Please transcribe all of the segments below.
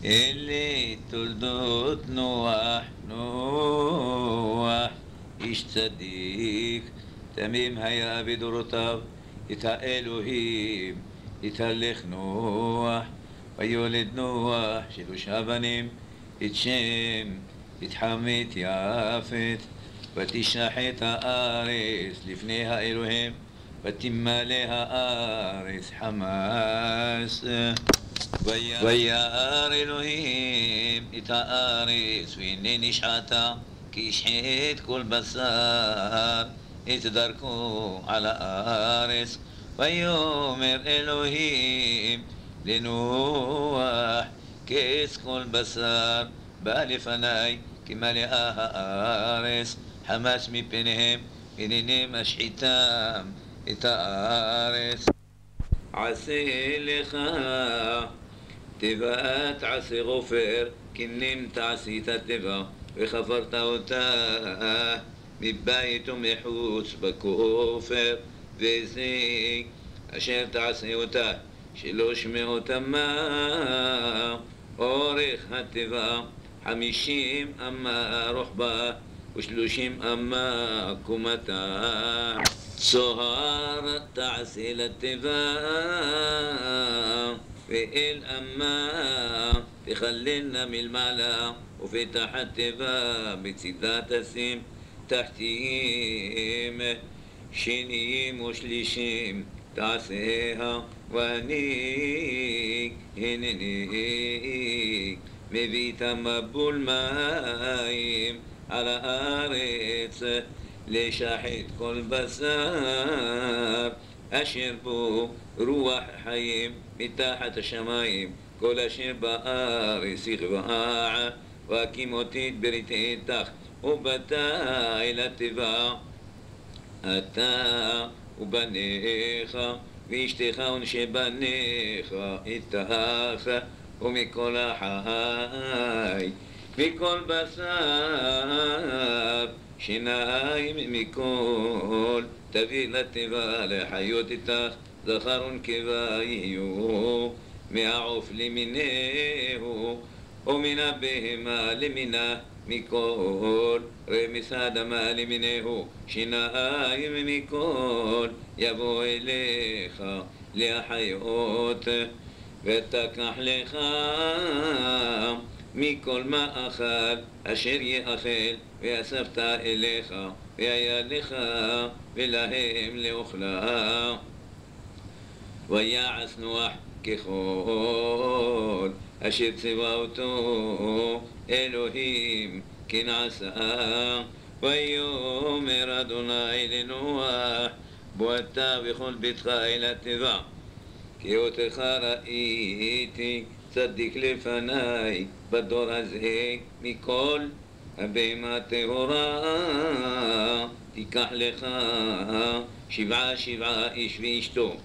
אלה תולדות נוח, נוח איש צדיק, תמים היה בדורותיו, את האלוהים התהלך נוח, ויולד נוח שלושה בנים, את שם, את חמת יפת, ותשחט הארץ לפני האלוהים, ותמלא הארץ חמס. וירא אלוהים את הארץ, והנה נשחטה, כי ישחט כל בשר את דרכו על הארץ. ויאמר אלוהים לנוח, כעץ כל בשר בא לפניי, כי מלאה הארץ חמס מפניהם, הנני משחיתם את הארץ. עשה לך תיבת עשה גופר, כנים תעשית תיבה, וחפרת אותה מבית ומחוץ בכופר, וזה אשר תעשה אותה 300 אמה אורך התיבה, 50 אמה רוחבה, ו30 אמה קומתה. צוהר תעשה לתיבה, ואל אמה תכללנה מלמעלה, ופתח התיבה בצדה תשים תחתיים, שניים ושלישים תעשיה, ואני הנני מביא את המבול מים על הארץ, לשחט כל בשר אשר בו רוח חיים מתחת השמיים, כל אשר בארץ יכבע, והקים אותי את בריתי איתך, ובאת אל התיבה אתה ובניך ואשתך ונשי בניך איתך, ומכל החי מכל בשר שיניים מכל תביא לתיבה, לחיות איתך זכר ונקבה יהיו, מהעוף למינהו ומן הבהמה למינה, מכל רמיס האדמה למינהו, שיניים מכל יבוא אליך להחיות. ותקח לך מכל מאכל אשר יאכל, ואספת אליך, והיה לך ולהם לאוכלה. ויעש נוח ככל אשר ציווה אותו אלוהים כן עשה. ויאמר אדוני לנוח, בוא אתה וכל ביתך אל התיבה, כי אותך ראיתי צדיק לפניי בדור הזה, מכל הבהמה הטהורה תיקח לך 7 איש ואשתו,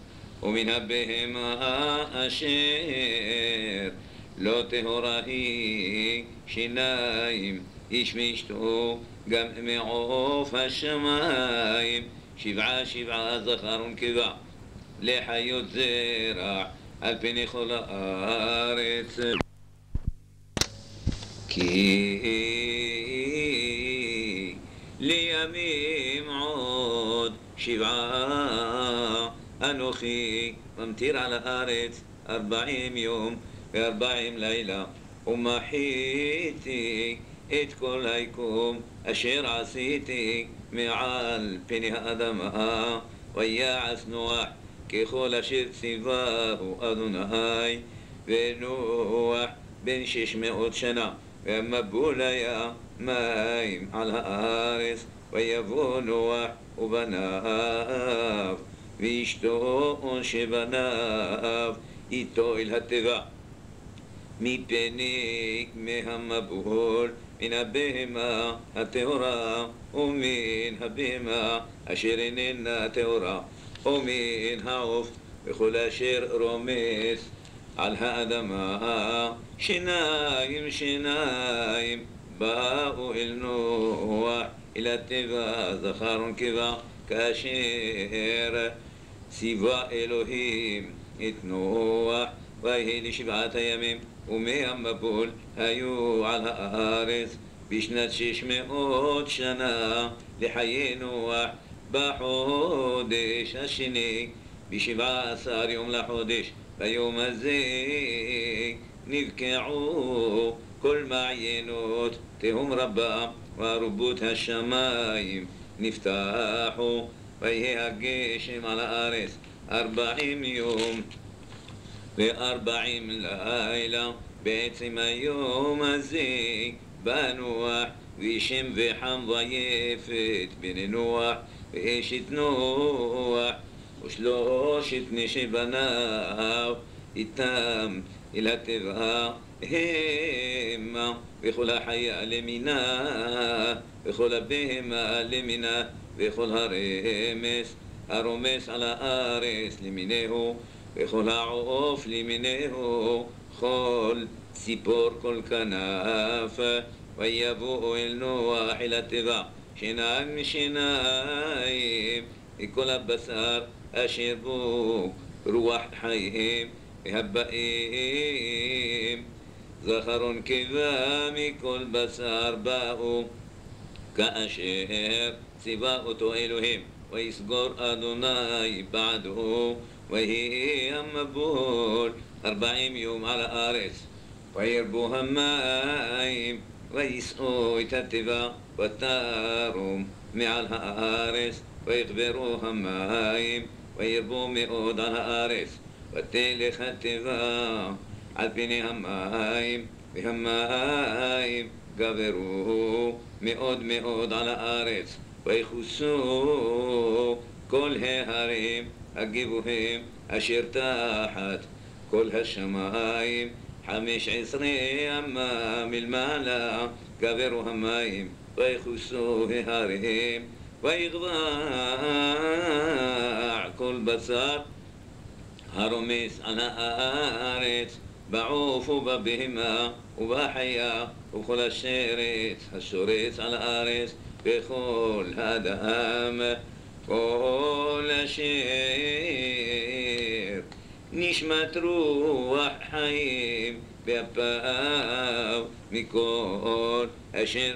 ומן הבהמה אשר לא טהורה היא 2 איש ואשתו, גם מעוף השמיים 7 זכר ונקבה, לחיות זרע על פני כל הארץ. כי לימים עוד 7 אנוכי ממטיר על הארץ 40 יום ו40 לילה, ומחיתי את כל היקום אשר עשיתי מעל פני האדמה. ויעש נוח ככל אשר ציווהו אדוני, ונוח בן 600 שנה, והמבול היה מים על הארץ. ויבוא נוח ובניו ואשתו שבניו איתו אל התיבה, מפני מהמבול מן הבהמה הטהורה ומן הבהמה אשר איננה טהורה, ומן העוף וכל אשר רומס על האדמה. 2 באו אל נוח אל התיבה, זכר ונקבה, כאשר ציווה אלוהים את נוח. ויהי לשבעת הימים, ומהמבול היו על הארץ בשנת 600 שנה לחיי נוח בחודש השני, ב17 יום לחודש. ביום הזה נבקעו כל מעיינות תהום רבה, וערובות השמיים נפתחו, ויהי הגשם על הארץ 40 יום ו40 לילה. בעצם היום הזה בא נוח וישם וחם ויפת בני נוח ואשת נוח ושלושת נשי בניו איתם אל התיבה המה, וכל החיה למינה וכל הבהמה למינה וכל הרומס על הארץ למיניהו וכל העוף למיניהו, כל ציפור כל כנף. ויבואו אל נוח אל התיבה שנהג משיניים וכל הבשר אשר בו רוח חיים והבאים זכר ונקבה מכל בשר באו כאשר ציווה אותו אלוהים. ויסגור אדוני בעדו, ויהי המבול 40 יום על הארץ. וירבו המים ויישאו את התיבה ותרום מעל הארץ, ויגברו המים וירבו מאוד על הארץ. ותלך התיבה על פני המים, והמים גברו מאוד מאוד על הארץ. ויכוסו כל ההרים הגבוהים אשר תחת כל השמיים 15 אמה מלמעלה גברו המים. ויכוסו ההרים ויגבע כל בשר הרומס על הארץ, בעוף ובבהמה ובחיה וכל השורץ על הארץ, וכל האדם כל אשר נשמת רוח חיים באפיו, מכל אשר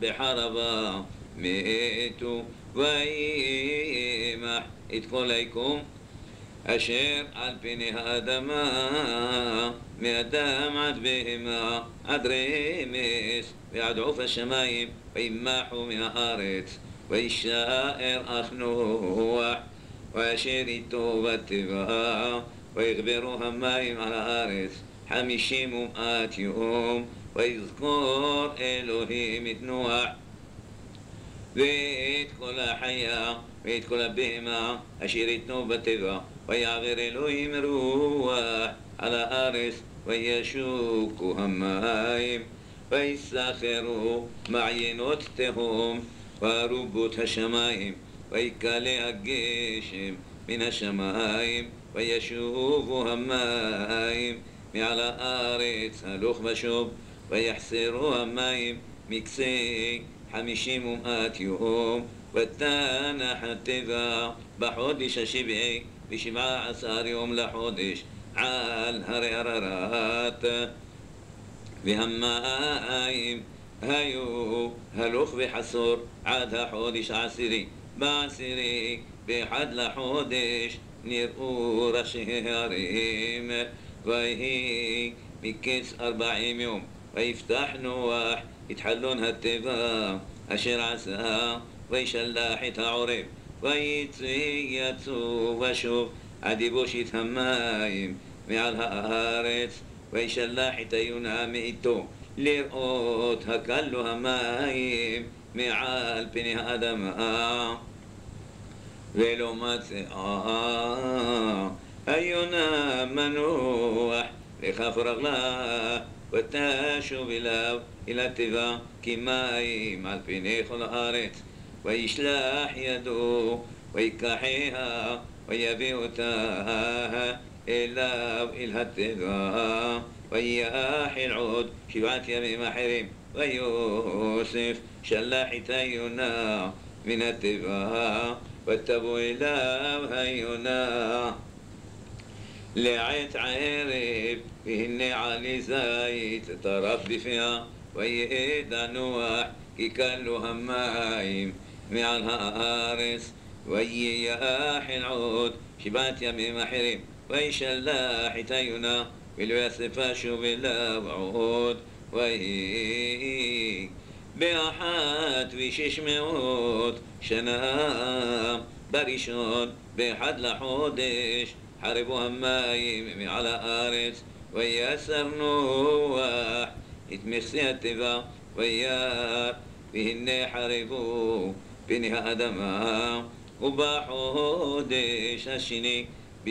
בחרבה מתו. וימח את כל היקום אשר על פני האדמה, מאדם עד בהמה עד רמס ועד עוף השמיים, וימחו מן הארץ. וישאר אך נוח ואשר איתו בתיבה, ויגברו המים על הארץ 50 יום. ויזכור אלוהים את נוח ואת כל החיה ואת כל הבהמה אשר איתו בתיבה. ויעבר אלוהים רוח על הארץ, וישוקו המים, ויסחרו מעיינות תהום וארובות השמיים. ויקלה הגשם מן השמיים, וישובו המים מעל הארץ הלוך ושוב. ויחסרו המים מקצה 50 יום. ותנח התיבה בחודש השביעי ב17 יום לחודש על הרי עררת. והמים היו הלוך וחסור עד החודש העשירי. בעשירי באחד לחודש נראו ראשי ההרים. ויהי מקץ 40 יום. ויפתח נוח את חלון התיבה אשר עשה, וישלח את העורב, ויצאו ושוב עד יבושת המים מעל הארץ. וישלח את היונה מאיתו לראות הקלו המים מעל פני האדמה, ולא מצאה היונה מנוח לכף רגלה. ותשוב אליו אל התיבה כמים על פני כל הארץ. וישלח ידו ויקחיה ויביא אותה אליו אל התיבה. ויאכל עוד 7 ימים אחרים. ויוסף שלח את היונה מן התיבה, ותבוא אליו היונה לעת ערב, והנה עלי זית טרף בפיה, וידע נוח כי כלו המים מעל הארץ, ויחל עוד 7 ימים אחרים, וישלח את היונה ולא יאספה שוב אליו עוד, ויהי ב1,600 שנה בראשון ב1 לחודש חרבו המים מעל הארץ, ויסר נוח את מכסי התיבה וירא, והנה חרבו פני האדמה. ובחודש השני ב27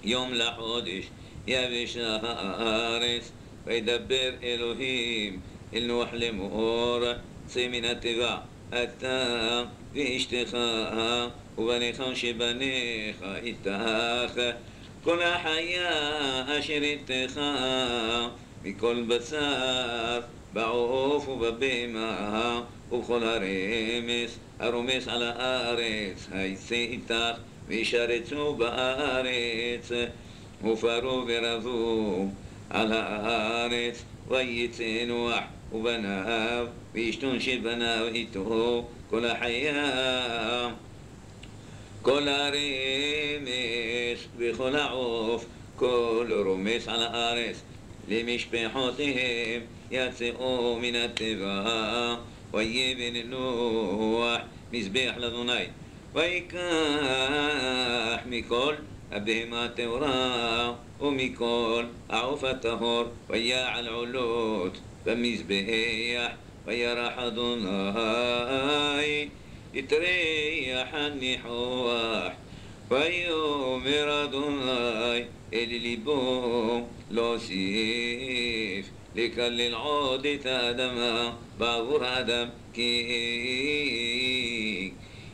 יום לחודש יבשה הארץ, וידבר אלוהים אל נוח לאמור, צא מן התיבה אתה ואשתך ובניך שבניך איתך, כל החיה אשר איתך מכל בשר, בעוף ובבהמה ובכל הרומס על הארץ היצא איתך, וישרצו בארץ ופרו ורבו על הארץ. ויצא נוח ובניו ואשתו שבניו איתו, כל החיה כל הרמס וכל העוף כל רומס על הארץ, למשפחותיהם יצאו מן התיבה. ויבן נוח מזבח לאדוני, ויקח מכל הבהמה הטהורה ומכל העוף הטהור, ויעל עולות במזבח, וירח אדוני את ריח הניחוח, ויאמר אדוני אל ליבו להוסיף לקלל עוד את האדמה בעבור האדם, כי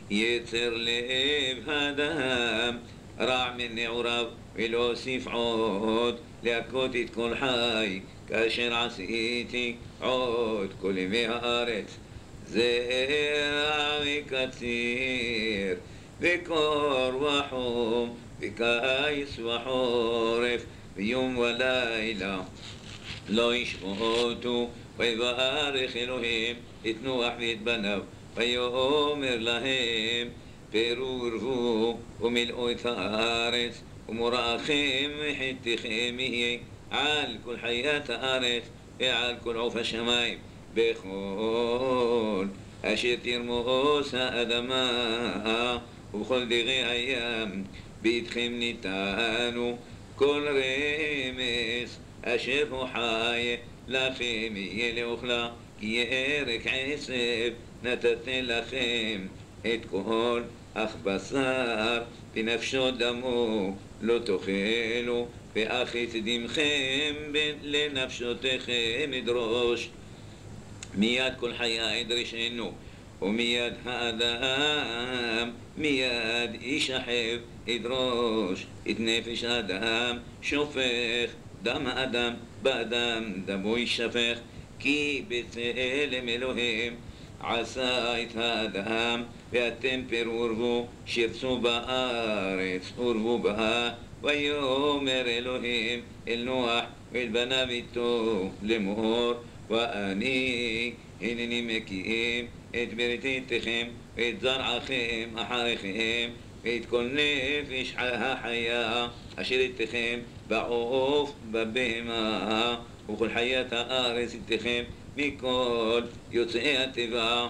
יצר לב האדם רע מנעוריו, ולהוסיף עוד להכות את כל חי, כאשר עשיתי עוד כל ימי הארץ, זרע וקציר וקור וחום וקיץ וחורף, ויום ולילה לא ישפטו. ויברך אלוהים את נוח ואת בניו, ויאמר להם פרו ורבו ומלאו את הארץ, ומוראכם וחיתכם יהיה על כל חיית הארץ ועל כל עוף השמיים, בכל אשר תרמוס האדמה ובכל דגי הים בידכם ניתנו, כל רמס אשר הוא חי לכם יהיה לאוכלה, כי ירק עשב נתתי לכם את כל אך בשר בנפשו דמו לא תאכלו, ואך את דמכם לנפשותיכם אדרוש. מיד כל חיה אדרשנו, ומיד האדם מיד ישחב אדרוש. את נפש האדם שופך דם האדם באדם דמו ישפך, כי בצלם אלוהים עשה את האדם, ואתם פרו ורבו שרצו בארץ ורבו בה. ויאמר אלוהים אל נוח ואל בניו איתו לאמור, ואני הנני מקים את בריתי איתכם ואת זרעכם אחריכם, ואת כל נפש החיה אשר איתכם בעוף בבהמה וכל חיית הארץ איתכם, מכל יוצאי התיבה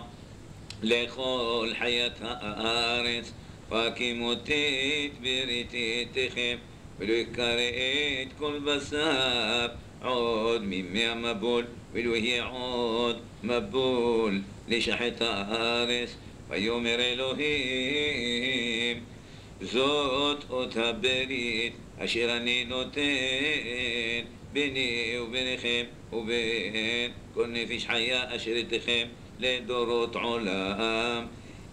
לכל חיית הארץ. והקימותי את בריתי איתכם, ולא יקרא את כל בשר עוד מימי המבול, ולא יהיה עוד מבול לשחט הארץ. ויאמר אלוהים זאת אותה ברית אשר אני נותן ביני וביניכם ובין כל נפש חיה אשר איתכם לדורות עולם.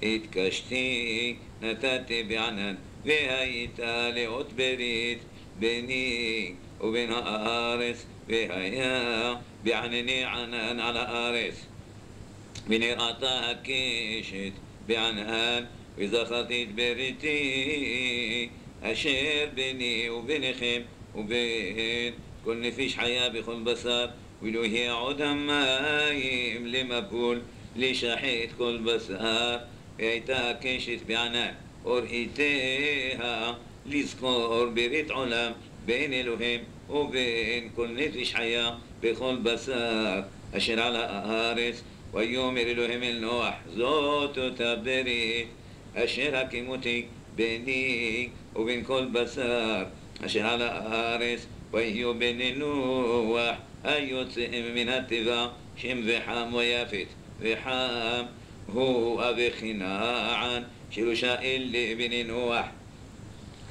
התקשתי נתתי בענן, והייתה לאות ברית ביני ובין הארץ, והיה בענני ענן על הארץ. ונראתה הקשת בענן, וזכרתי את בריתי אשר ביני וביניכם ובין כל נפש חיה בכל בשר, ולא יהיה עוד המים למבול לשחט כל בשר. והייתה הקשת בענן אורכיתיה לזכור ברית עולם בין אלוהים ובין כל נפש חיה בכל בשר אשר על הארץ. ויאמר אלוהים אל נוח, זאת אותה ברית אשר הקימותי ביני ובין כל בשר אשר על הארץ. ויהיו בני נוח היוצאים מן התיבה שם וחם ויפת. וחם הוא אבי כנען, שלושה אלה בני נוח,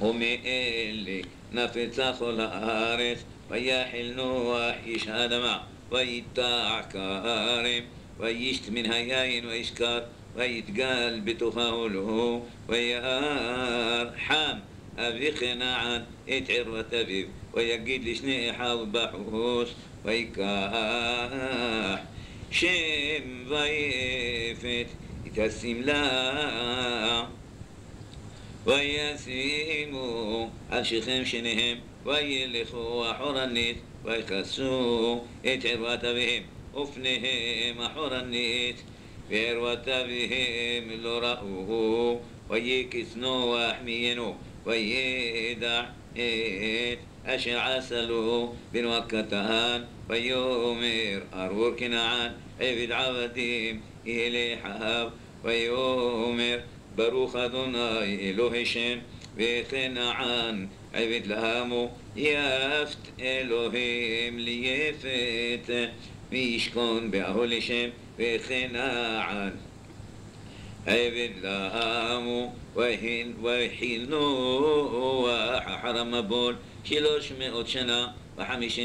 ומאלה נפצה כל הארץ. ויחל נוח איש האדמה, ויטע כרם, וישת מן היין וישכר, ויתגל בתוכה לו. וירא חם אבי כנען את ערוות אביו, ויגיד לשני אחיו בחוץ, ויקח שם ויפת את השמלה, וישימו על שכם שניהם, וילכו אחורנית, ויכסו את ערוות אביהם ופניהם אחורנית, וערוות אביהם לא ראו. ויקץ נוח מיינו, וידע את אשר עשה לו בנו הקטן. ויאמר ארור כנען עבד עבדים אליך, ויאמר ברוך אדוני אלוהי שם וכנען עבד לעמו. יפת אלוהים ליפת וישכון באהל שם וכנען עבד לעמו. ויחיל נוח אחר המבול 300 שנה ו50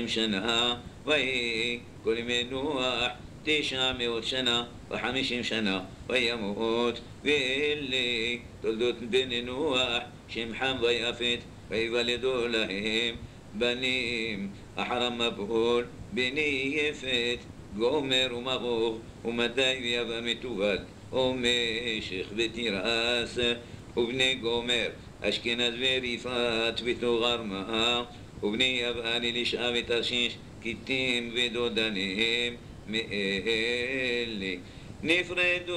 שנה. ויהי כל ימי נוח 900 שנה ו50 שנה, וימות. ואלה תולדות בני נוח שם חם ויפת, ויוולדו להם בנים אחר המבול, בני יפת גומר ומגוב ומדי ויבא מתובל ומשך ותירס. ובני גומר אשכנז וריפת ותוגרמה, ובני יבאן אלישע ותרשיש כיתים ודודניהם. מאלה נפרדו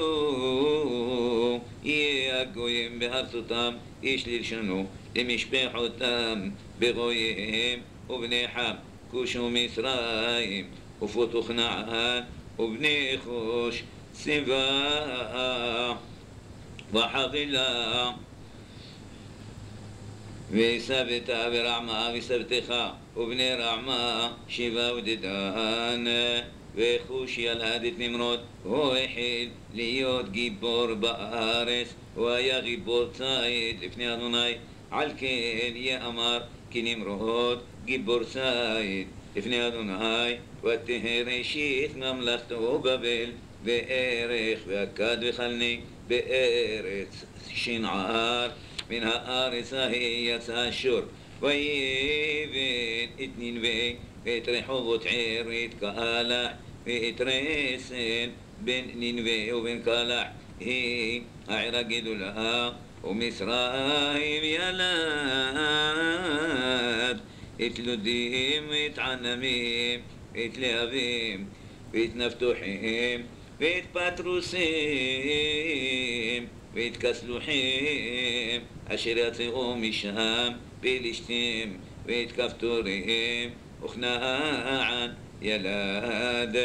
יהיה הגויים בארצותם איש ללשונו למשפחותם בגוייהם. ובני חם כוש ומצרים ופתו כנען, ובני חוש סבא וחבילה וסבתה ורעמה וסבתך. ובני רעמה שבע ודדן. וחוש ילד את נמרוד, הוא החל להיות גיבור בארץ, הוא היה גיבור ציד לפני אדוני. על כן יאמר כי נמרוד גיבור ציד לפני אדוני. ותהא ראשית ממלכתו בבל בערך, ואכד וכלני בארץ שנער. מן הארץ ההיא יצא אשור, ויבן את ננבה ואת רחובות עיר ואת קהלח ואת רסן בין ננבה ובין קהלח. היא העיר הגדולה. ומצרים ילד את לודים ואת ענמים ואת להבים ואת נפתוחים ואת פטרוסים ואת כסלוחים אשר יצאו משם פלישתים ואת כפתורים. וכנען ילד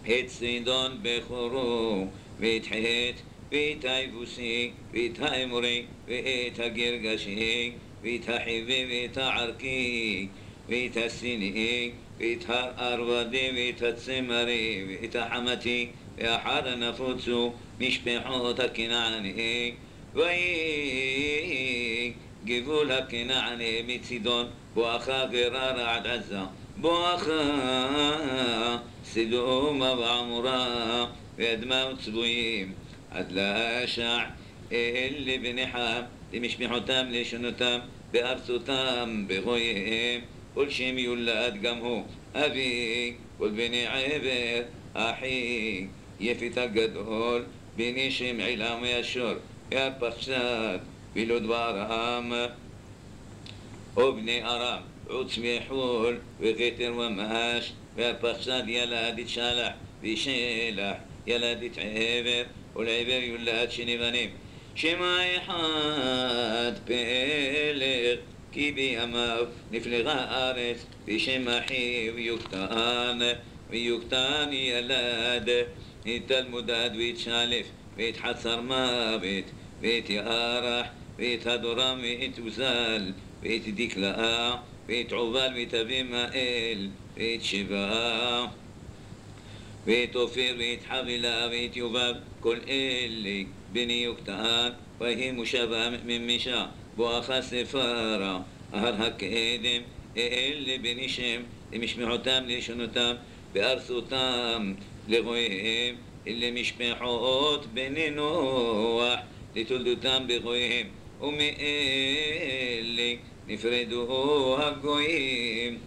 את צידון בכורו ואת חת ואת היבוסי ואת האמורי ואת הגרגשי ואת החיבי ואת הערקי ואת הסיני ואת הארוודי ואת הצמרי ואת החמתי. ואחר נפוצו משפחות הכנעני. ויהי גבול הכנעני מצידון בואכה גררה עד עזה, בואכה סדומה ועמורה ואדמה וצבויים עד להשע. אלה בני חם למשפחותם לשונותם בארצותם בגוייהם. כל שם יולד גם הוא אבי, כל בני עבר אחי. יפת הגדול בני שם עילם וישור והפחשת ולוד וארם ובני ארם עוצמי חול וכתר ומש והפחשד ילדת שלח ושלח ילדת עבר ולעבר יולד שני בנים שמא אחד פלג כי בימיו נפלגה הארץ בשם אחיו ויוקטן ילד תלמודד ויתשלף ויתחצר מוות ויתיארח ויתהדורם ויתוזל ויתדקלאה ויתעובל ויתביא מאל ויתשבעה ויתאופר ויתחבלה ויתיובב כל אלה בני יוקטן ויהי מושבם ממישה בואכה ספרה הר הקדם אלה בני שם למשמעותם לשונותם בארצותם לגויהם אלה משפחות בני נוח לתולדותם בגויהם ומאלה נפרדו הגויים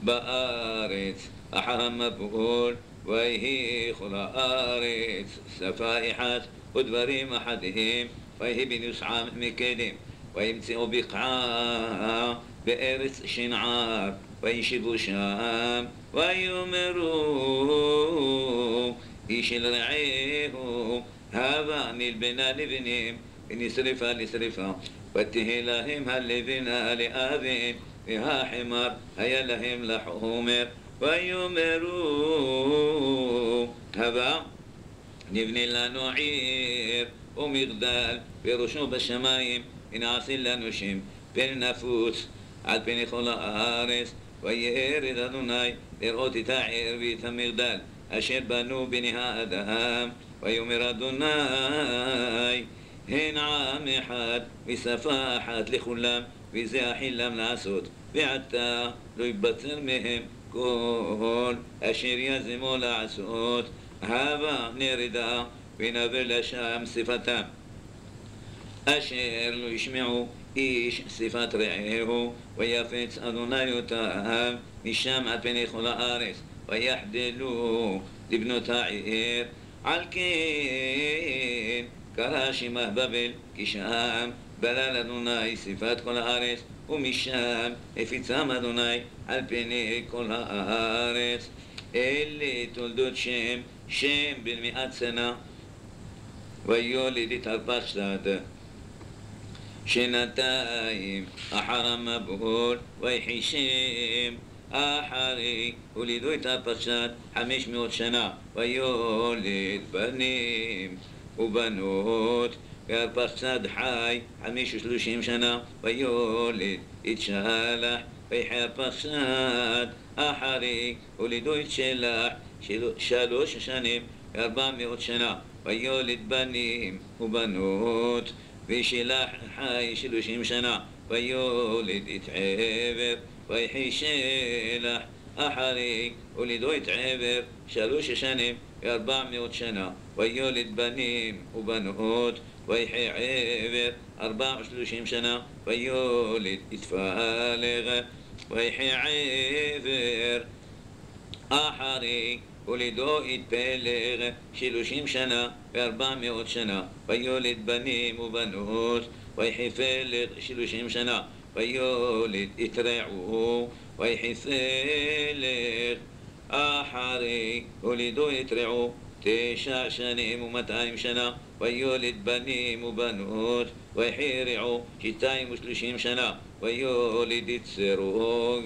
בארץ אחר המבול ויהי כל הארץ שפה אחת ודברים אחדים ויהי בנוסעם מקדם וימצאו בקעה בארץ שנער וישבו שם ויאמרו איש אל רעהו הבה נלבנה לבנים ונשרפה לשרפה ותהי להם הלבנה לאבן והחמר היה להם לחומר ויאמרו הבה נבנה לנו עיר ומגדל וראשו בשמיים ונעשה לנו שם ונפוץ על פני כל הארץ וירד אדוני לראות את העיר ואת המגדל אשר בנו בני האדם ויאמר אדוני הן עם אחד ושפה אחת לכולם וזה החילם לעשות ועתה לא יבצר מהם כל אשר יזמו לעשות הבה נרדה ונבל לשם שפתם אשר לא ישמעו איש שפת רעהו ויפץ אדוני אותם משם על פני כל הארץ ויחדלו לבנות העיר על כן קרא שמה בבל כי שם בלל אדוני שפת כל הארץ ומשם הפיצם אדוני על פני כל הארץ אלה תולדות שם בן 100 שנה ויולד את ארפחשד שנתיים אחר המבול ויחי שם אחרי הולידו את ארפחשד 500 שנה ויולד בנים ובנות וארפחשד חי 35 שנה ויולד את שלח ויחי ארפחשד אחרי הולידו את שלח 3 שנים ו400 שנה ויולד בנים ובנות ושלח חי 30 שנה ויולד את עבר ויחי שלח אחרי הולידו את עבר 3 שנים ו400 שנה ויולד בנים ובנות ויחי עבר 34 שנה ויולד את פלג ויחי עבר אחרי הולידו את פלג 30 שנה ו400 שנה ויולד בנים ובנות ויחי פלג 30 שנה ויולד את רעהו ויחי פלג אחרי הולידו את רעהו 9 שנים ו200 שנה ויולד בנים ובנות ויחי רעהו 230 שנה ויולד את סרוג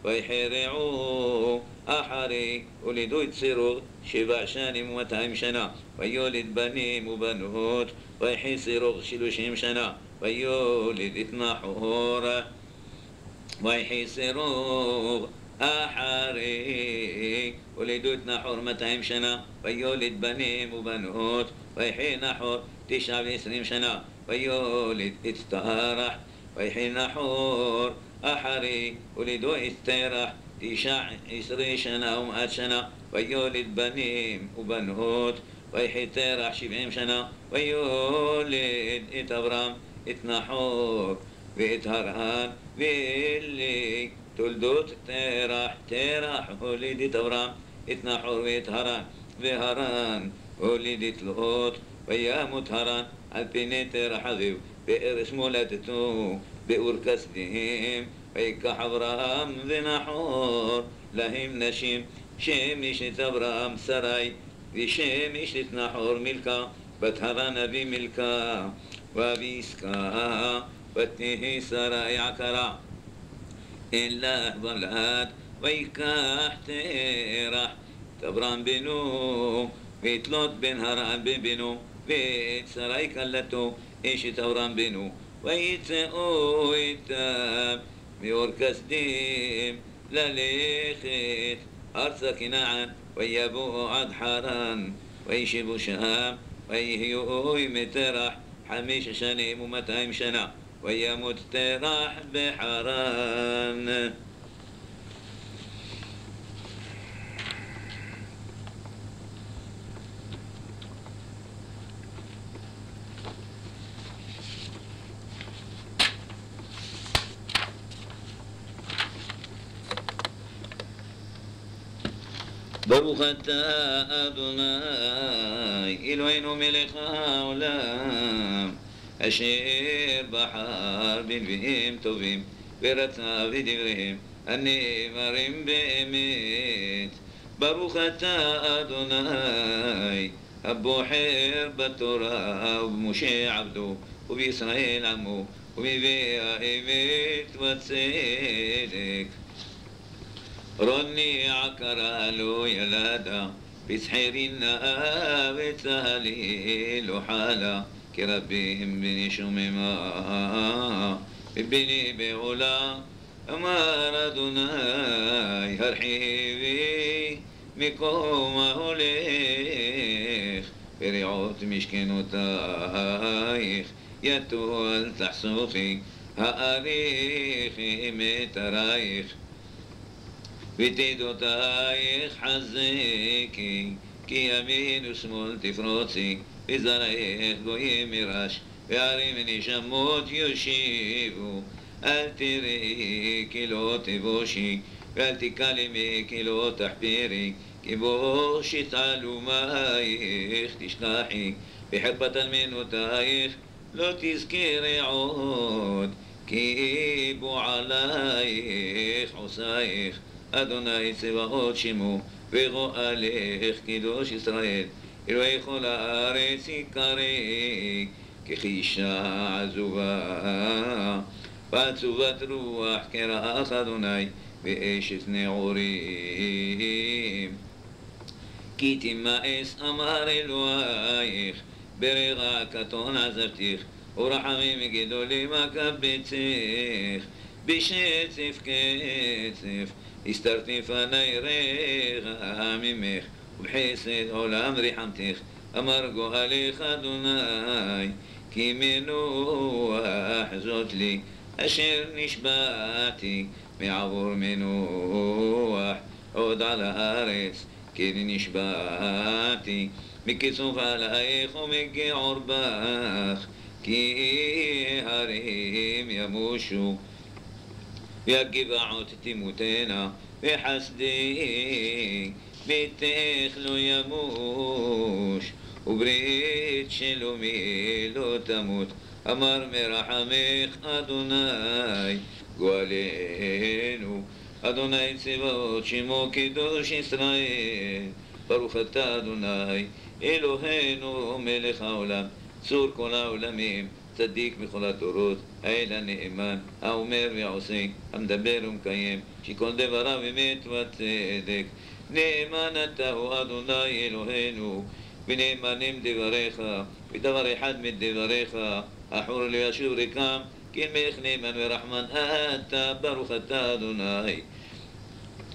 ויחי רעהו אחרי הולידו את סרוג 7 שנים ו200 שנה ויולד בנים ובנות ויחי סרוג 30 שנה ויולד את נחור ויחי סרוג אחרי הולידו את נחור 200 שנה ויולד בנים ובנות ויחי נחור 29 שנה ויולד את תרח ויחי נחור אחרי הולידו את תרח 19 שנה ו100 שנה ויולד בנים ובנות ויחי תרח 70 שנה ויולד את אברהם את נחור ואת הרן ואלה תולדות תרח הוליד את אברהם את נחור ואת הרן והרן הוליד את לוט וימות הרן על פני תרח אביו בארץ מולדתו באור כסדים, ויקח אברהם ונחור להם נשים, שם אשת אברהם שרי, ושם אשת נחור מילכה, בת הרן אבי מילכה, ואבי יסכה, ותהי שרי עקרה. אין לך ולד, ויקח תרח את אברהם בנו, ואת לוט בן הרן בבנו, ואת שרי כלתו, אשת אברהם בנו, ויצאו איתם מאור כסדים ללכת ארצה כנען, ויבואו עד חרן, וישבו שם, ויהיו עם תרח 5 שנים ו200 שנה, וימות תרח בחרן. ברוך אתה אדוני אלוהינו מלך העולם, אשר בחר בנביאים טובים ורצה בדבריהם הנאמרים באמת. ברוך אתה אדוני הבוחר בתורה ובמשה עבדו ובישראל עמו ובנביאי האמת וצדק. רוני עקרה לא ילדה, בצחרי נאה וצהלי לא חלה, כרבים בני שוממה ובני בעולה. אמר אדוני הרחיבי מקום ההולך, ורעות משכנותייך יתו אל תחשוכי, האריכי מטרייך ותדותייך חזקי, כי ימין ושמאל תפרוצי, וזרעך גויים מרש, וערים נשמות יושיבו. אל תראי כי לא תבושי, ואל תקלמי כי לא תחפירי, כי בושת עלומייך תשכחי, בחרפת אלמנותייך לא תזכרי עוד, כי בועלייך עושייך אדוני צבאות שמו, וגואלך קדוש ישראל. אלוהי כל הארץ יקרא כחישה עזובה, ועצובת רוח כרעך אדוני באשת נעורים. כי תימאס אמר אלוהיך, ברגע קטון עזבתיך, ורחמים גדולים אקבצך. בשצף קצף הסתרתי פני רגע ממך, ובחסד עולם ריחמתך. אמר גואלך אדוני, כי מנוח זאת לי אשר נשבעתי, מעבור מנוח עוד על הארץ, כי נשבעתי מכיסוף עלייך ומגעור בך, כי הרים ימושו והגבעות תמותנה, וחסדי ביתך לא ימוש, וברית שלומי לא תמות. אמר מרחמך אדוני גואלנו, אדוני צבאות שמו קדוש ישראל. ברוך אתה אדוני אלוהינו מלך העולם, צור כל העולמים, צדיק בכל התורות, האל הנאמן, האומר ועושה, המדבר ומקיים, שכל דבריו אמת וצדק. נאמן אתה הוא אדוני אלוהינו, ונאמנים דבריך, ודבר אחד מדבריך אחור לא ישוב ריקם, כי מלך נאמן ורחמן אתה. ברוך אתה אדוני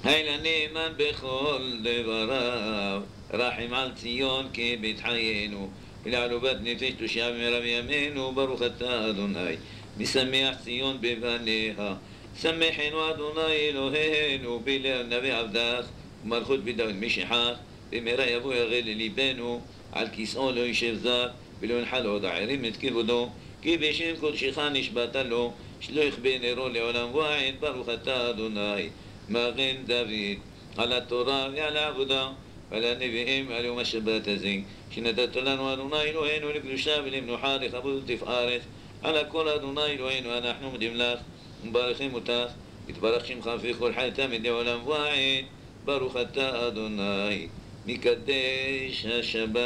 האל הנאמן בכל דבריו, רחם על ציון כבית חיינו, ולעלובת נפש תושב מרב ימינו. ברוך אתה אדוני משמח ציון בבניה, שמחנו אדוני אלוהינו בלב נביא עבדך, ומלכות בדוד משיחך, במהרה יבוא ירד לליבנו, על כיסאו לא יישב זר, ולא ינחל עוד הערים את כבודו, כי בשם קודשך נשבעת לו, שלא יכבה נרו לעולם ועד. ברוך אתה אדוני מגן דוד על התורה ועל העבודה ועל הנביאים ועל יום השבת הזה, שנתת לנו אדוני אלוהינו לקדושה ולמנוחה, לכבוד ולתפארת, על הכל אדוני אלוהינו אנחנו מודים לך ומברכים אותך, יתברך שמך לפי כל חי תמיד לעולם ועד. ברוך אתה אדוני מקדש השבת.